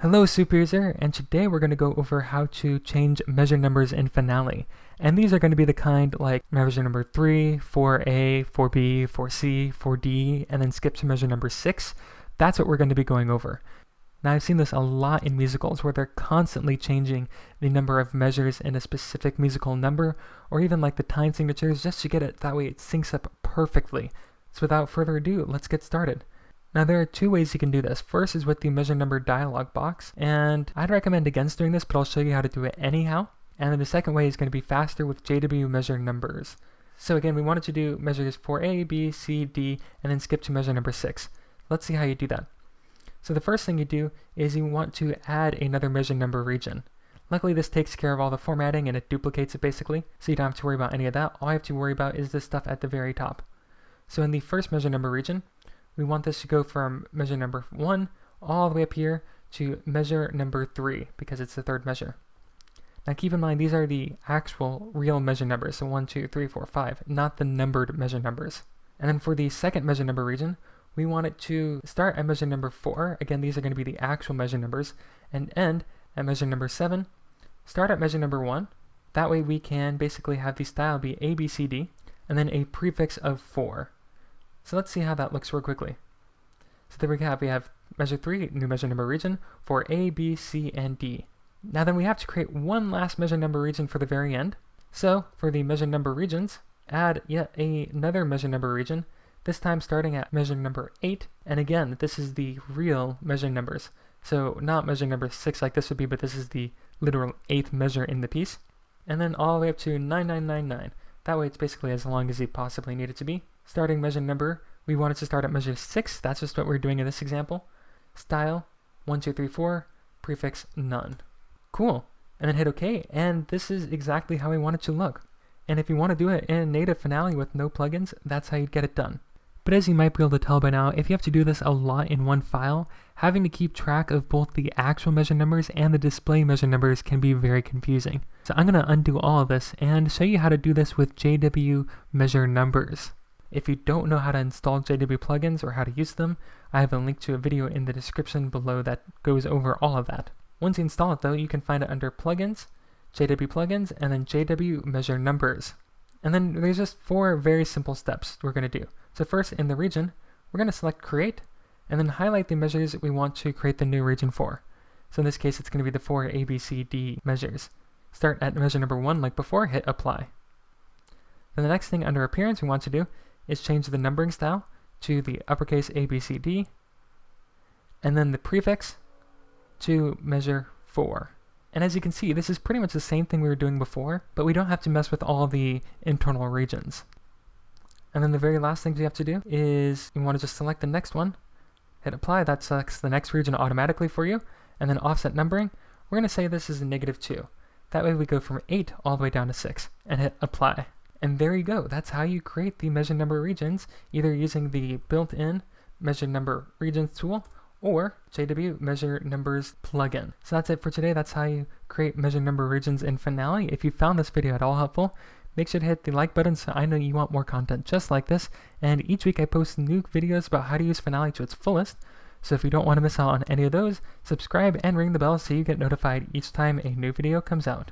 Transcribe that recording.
Hello Superuser, and today we're going to go over how to change measure numbers in Finale. And these are going to be the kind like measure number 3, 4a, 4b, 4c, 4d, and then skip to measure number 6. That's what we're going to be going over. Now I've seen this a lot in musicals where they're constantly changing the number of measures in a specific musical number, or even like the time signatures just to get it that way it syncs up perfectly. So without further ado, let's get started. Now there are two ways you can do this. First is with the measure number dialog box, and I'd recommend against doing this, but I'll show you how to do it anyhow. And then the second way is going to be faster with JW measure numbers. So again, we wanted to do measures for A, B, C, D, and then skip to measure number 6. Let's see how you do that. So the first thing you do is you want to add another measure number region. Luckily this takes care of all the formatting and it duplicates it basically, so you don't have to worry about any of that. All I have to worry about is this stuff at the very top. So in the first measure number region, we want this to go from measure number 1 all the way up here to measure number 3 because it's the third measure. Now keep in mind these are the actual real measure numbers, so 1, 2, 3, 4, 5, not the numbered measure numbers. And then for the second measure number region, we want it to start at measure number 4, again these are going to be the actual measure numbers, and end at measure number 7, start at measure number 1, that way we can basically have the style be A, B, C, D, and then a prefix of 4. So let's see how that looks real quickly. So there we have measure 3, new measure number region, for A, B, C, and D. Now then we have to create one last measure number region for the very end. So for the measure number regions, add yet another measure number region, this time starting at measure number 8, and again, this is the real measure numbers. So not measure number 6 like this would be, but this is the literal 8th measure in the piece. And then all the way up to 9999. That way it's basically as long as you possibly need it to be. Starting measure number, we want it to start at measure 6, that's just what we're doing in this example. Style, 1, 2, 3, 4, prefix none. Cool, and then hit OK, and this is exactly how we want it to look. And if you want to do it in native Finale with no plugins, that's how you'd get it done. But as you might be able to tell by now, if you have to do this a lot in one file, having to keep track of both the actual measure numbers and the display measure numbers can be very confusing. So I'm going to undo all of this and show you how to do this with JW measure numbers. If you don't know how to install JW plugins or how to use them, I have a link to a video in the description below that goes over all of that. Once you install it though, you can find it under Plugins, JW Plugins, and then JW Measure Numbers. And then there's just 4 very simple steps we're going to do. So first, in the region, we're going to select Create, and then highlight the measures that we want to create the new region for. So in this case, it's going to be the 4 A, B, C, D measures. Start at measure number 1 like before, hit Apply. Then the next thing under Appearance we want to do is change the numbering style to the uppercase A, B, C, D, and then the prefix to measure 4. And as you can see, this is pretty much the same thing we were doing before, but we don't have to mess with all the internal regions. And then the very last thing you have to do is you want to just select the next one, hit Apply, that selects the next region automatically for you, and then offset numbering, we're going to say this is a -2. That way we go from 8 all the way down to 6, and hit Apply. And there you go, that's how you create the measure number regions, either using the built-in measure number regions tool or JW Measure Numbers plugin. So that's it for today. That's how you create measure number regions in Finale. If you found this video at all helpful, make sure to hit the like button so I know you want more content just like this. And each week I post new videos about how to use Finale to its fullest. So if you don't want to miss out on any of those, subscribe and ring the bell so you get notified each time a new video comes out.